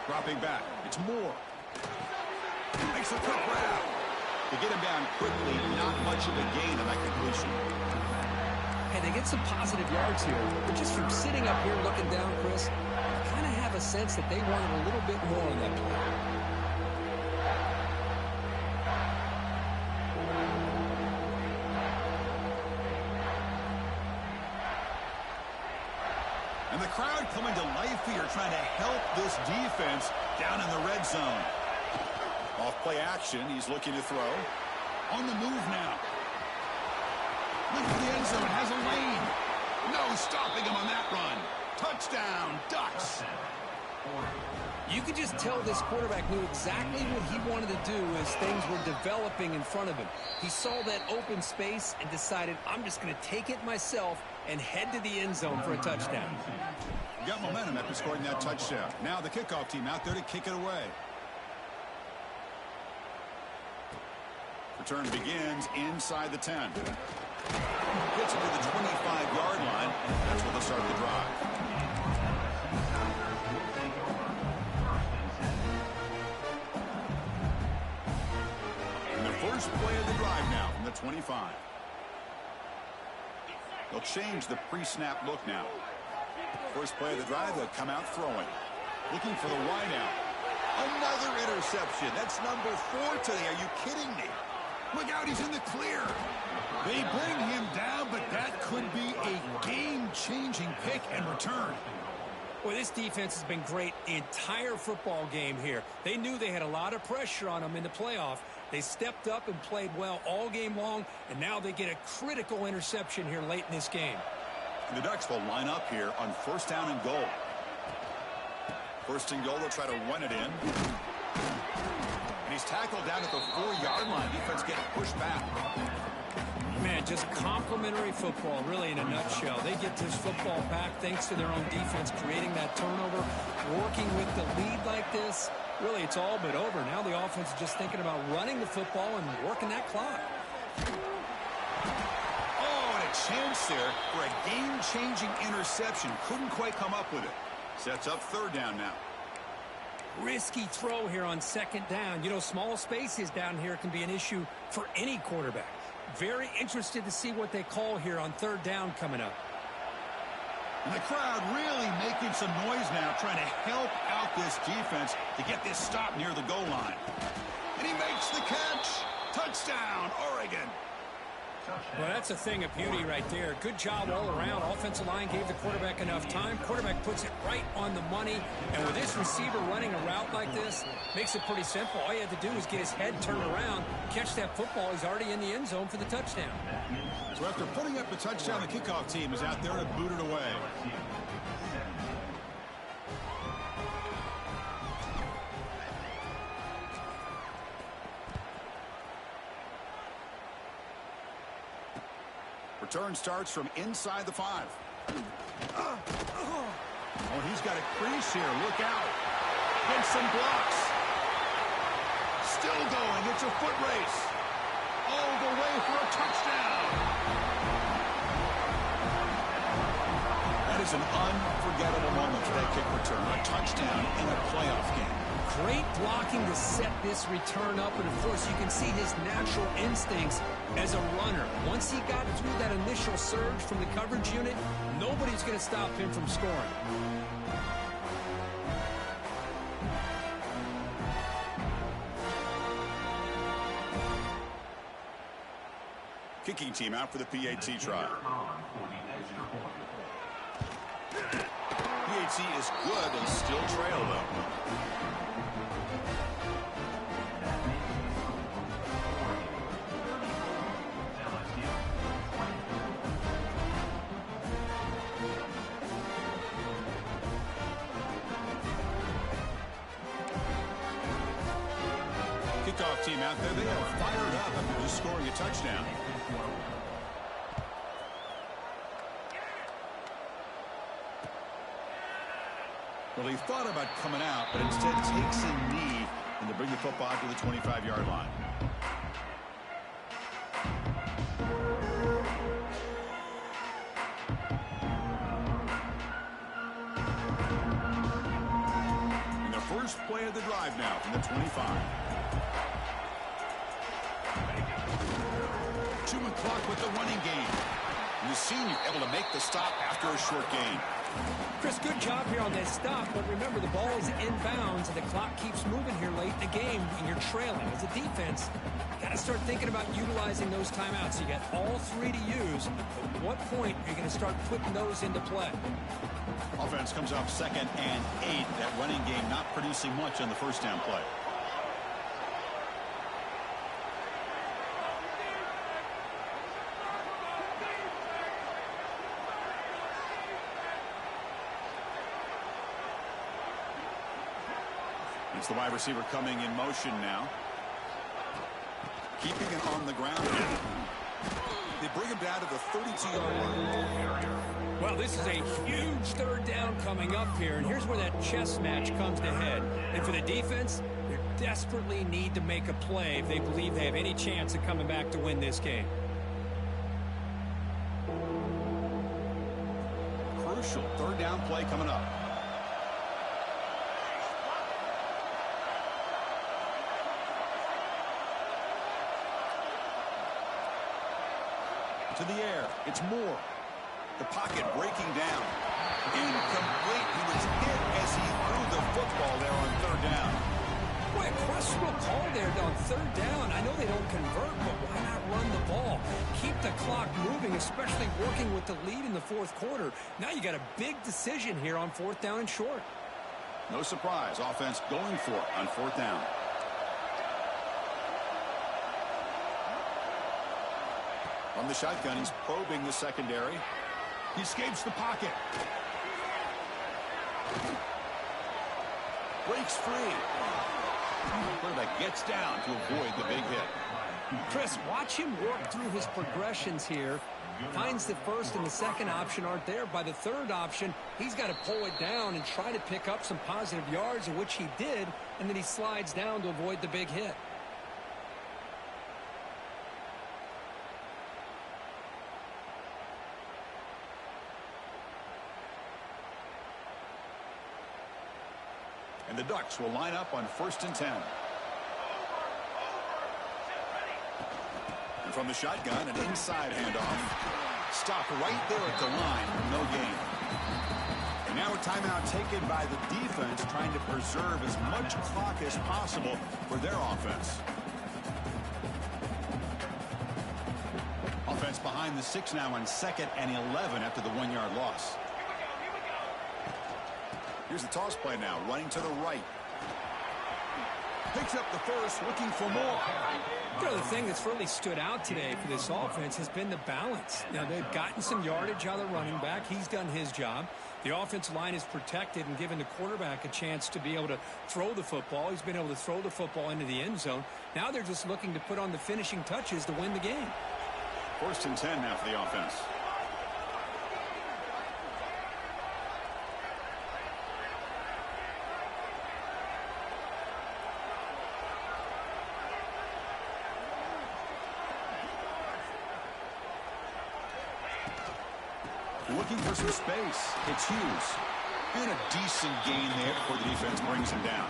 [SPEAKER 1] Dropping back, it's Moore. Makes a quick grab. To get him down quickly, not much of a gain on that completion.
[SPEAKER 4] Hey, they get some positive yards here, but just from sitting up here looking down, Chris, I kind of have a sense that they wanted a little bit more on that play.
[SPEAKER 1] And the crowd coming to life here, trying to help this defense down in the red zone. Off play action, he's looking to throw. On the move now. Looking for the end zone, has a lane. No stopping him on that run. Touchdown, Ducks.
[SPEAKER 4] You could just tell this quarterback knew exactly what he wanted to do as things were developing in front of him. He saw that open space and decided, I'm just going to take it myself and head to the end zone for a touchdown.
[SPEAKER 1] Got momentum after scoring that touchdown. Now the kickoff team out there to kick it away. Return begins inside the 10. Gets it to the 25-yard line. That's where they'll start the drive. And the first play of the drive now from the 25. They'll change the pre-snap look now. First play of the drive, they'll come out throwing. Looking for the wideout. Another interception. That's number 4 today. Are you kidding me? Look out, he's in the clear. They bring him down, but that could be a game-changing pick and return.
[SPEAKER 4] Well, this defense has been great the entire football game here. They knew they had a lot of pressure on them in the playoff. They stepped up and played well all game long, and now they get a critical interception here late in this game.
[SPEAKER 1] And the Ducks will line up here on first down and goal. First and goal, they'll try to run it in. And he's tackled down at the 4-yard line. Defense getting pushed back.
[SPEAKER 4] Man, just complimentary football, really, in a nutshell. They get this football back thanks to their own defense, creating that turnover, working with the lead like this. Really, it's all but over. Now the offense is just thinking about running the football and working that clock.
[SPEAKER 1] Oh, and a chance there for a game-changing interception. Couldn't quite come up with it. Sets up third down now.
[SPEAKER 4] Risky throw here on second down. You know, small spaces down here can be an issue for any quarterback. Very interested to see what they call here on third down coming up.
[SPEAKER 1] And the crowd really making some noise now, trying to help out this defense to get this stop near the goal line. And he makes the catch. Touchdown, Oregon.
[SPEAKER 4] Well, that's a thing of beauty right there. Good job all around. Offensive line gave the quarterback enough time. Quarterback puts it right on the money. And with this receiver running a route like this, makes it pretty simple. All you had to do is get his head turned around, catch that football. He's already in the end zone for the touchdown.
[SPEAKER 1] So after putting up the touchdown, the kickoff team is out there to boot it away. Return starts from inside the 5. Oh, he's got a crease here. Look out. Gets some blocks. Still going. It's a foot race. All the way for a touchdown. That is an unforgettable moment for that kick return. A touchdown in a playoff game.
[SPEAKER 4] Great blocking to set this return up, and of course you can see his natural instincts as a runner. Once he got through that initial surge from the coverage unit, nobody's going to stop him from scoring.
[SPEAKER 1] Kicking team out for the PAT try. PAT is good and still trail though. Kickoff team out there, they are fired up after just scoring a touchdown. Well, he thought about coming out, but instead takes a knee and to bring the football to the 25-yard line. And the first play of the drive now from the 25. Two-man clock with the running game. And the senior able to make the stop after a short gain.
[SPEAKER 4] Chris, good job here on that stop, but remember the ball is inbounds and the clock keeps moving here late in the game and you're trailing. As a defense, you got to start thinking about utilizing those timeouts. You got all 3 to use. At what point are you going to start putting those into play?
[SPEAKER 1] Offense comes off 2nd and 8. That running game not producing much on the first down play. It's the wide receiver coming in motion now. Keeping it on the ground. They bring him down to the 32-yard line.
[SPEAKER 4] Well, this is a huge third down coming up here, and here's where that chess match comes to head. And for the defense, they desperately need to make a play if they believe they have any chance of coming back to win this game.
[SPEAKER 1] Crucial third down play coming up. To the air. It's Moore. The pocket breaking down. Incomplete. He was hit as he threw the football there on third down.
[SPEAKER 4] Boy, a questionable call there on third down. I know they don't convert, but why not run the ball? Keep the clock moving, especially working with the lead in the fourth quarter. Now you got a big decision here on 4th down and short.
[SPEAKER 1] No surprise. Offense going for it on 4th down. From the shotgun, he's probing the secondary. He escapes the pocket. Breaks free. Quarterback gets down to avoid the big hit.
[SPEAKER 2] Chris, watch him work through his progressions here. Finds the first and the second option aren't there. By the third option, he's got to pull it down and try to pick up some positive yards, in which he did, and then he slides down to avoid the big hit.
[SPEAKER 1] And the Ducks will line up on 1st and 10. And from the shotgun, an inside handoff. Stopped right there at the line. No gain. And now a timeout taken by the defense, trying to preserve as much clock as possible for their offense. Offense behind the 6 now on 2nd and 11 after the 1-yard loss. Here's the toss play now, running to the right. Picks up the first, looking for more.
[SPEAKER 4] You know, the thing that's really stood out today for this offense has been the balance. Now, they've gotten some yardage out of the running back. He's done his job. The offensive line is protected and given the quarterback a chance to be able to throw the football. He's been able to throw the football into the end zone. Now they're just looking to put on the finishing touches to win the game.
[SPEAKER 1] 1st and 10 now for the offense. Looking for some space. It's Hughes. And a decent gain there before the defense brings him down.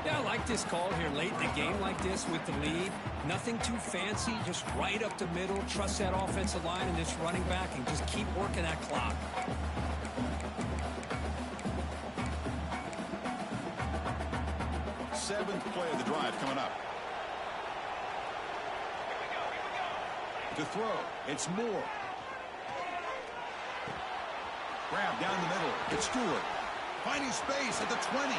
[SPEAKER 4] Yeah, I like this call here late in the game like this with the lead. Nothing too fancy, just right up the middle. Trust that offensive line and this running back and just keep working that clock.
[SPEAKER 1] Seventh play of the drive coming up. To throw, it's Moore. Grab down the middle. It's Stewart. Finding space at the 20.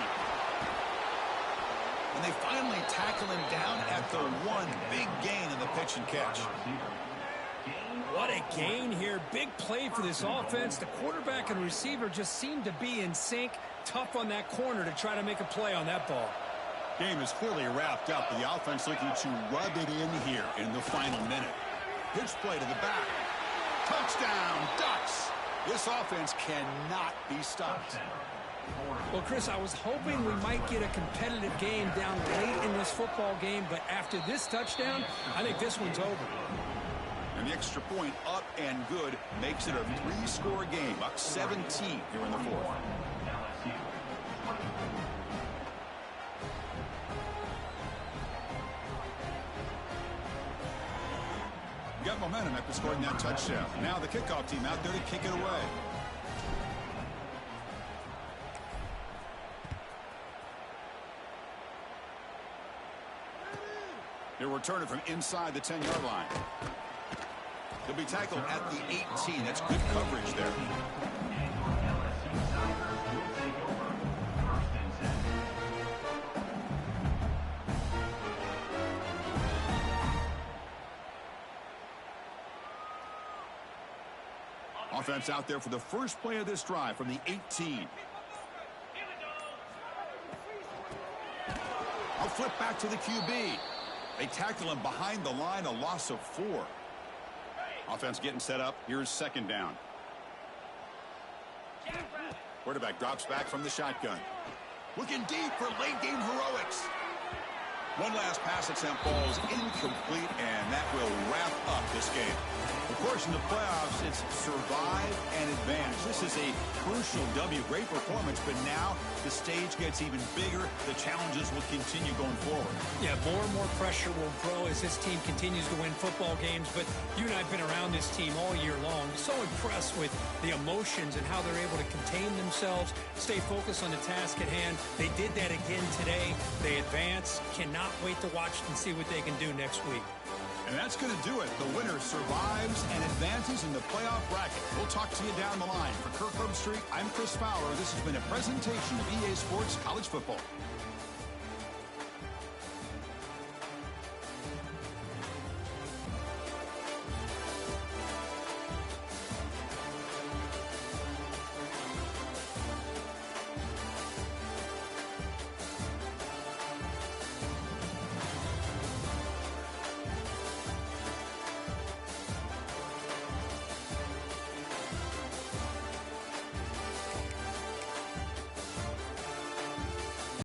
[SPEAKER 1] And they finally tackle him down at the 1. Big gain in the pitch and catch.
[SPEAKER 4] What a gain here. Big play for this offense. The quarterback and receiver just seem to be in sync. Tough on that corner to try to make a play on that ball.
[SPEAKER 1] Game is clearly wrapped up. The offense looking to rub it in here in the final minute. Pitch play to the back. Touchdown, Ducks. This offense cannot be stopped.
[SPEAKER 4] Well, Chris, I was hoping we might get a competitive game down late in this football game, but after this touchdown, I think this one's over.
[SPEAKER 1] And the extra point up and good makes it a 3-score game, up 17 here in the 4th. Got momentum after scoring that touchdown. Now the kickoff team out there to kick it away. He'll return it from inside the 10-yard line. He'll be tackled at the 18. That's good coverage there. Offense out there for the first play of this drive from the 18. I'll flip back to the QB. They tackle him behind the line, a loss of 4. Offense getting set up. Here's 2nd down. Quarterback drops back from the shotgun. Looking deep for late game heroics. One last pass attempt falls incomplete, and that will wrap up this game. Of course, in the playoffs, it's survive and advance. This is a crucial W. Great performance, but now the stage gets even bigger. The challenges will continue going forward.
[SPEAKER 4] Yeah, more and more pressure will grow as this team continues to win football games, but you and I have been around this team all year long. So impressed with the emotions and how they're able to contain themselves, stay focused on the task at hand. They did that again today. They advance. Cannot wait to watch and see what they can do next week.
[SPEAKER 1] And that's going to do it. The winner survives and advances in the playoff bracket. We'll talk to you down the line. For Kirk Herbstreit, I'm Chris Fowler. This has been a presentation of EA Sports College Football.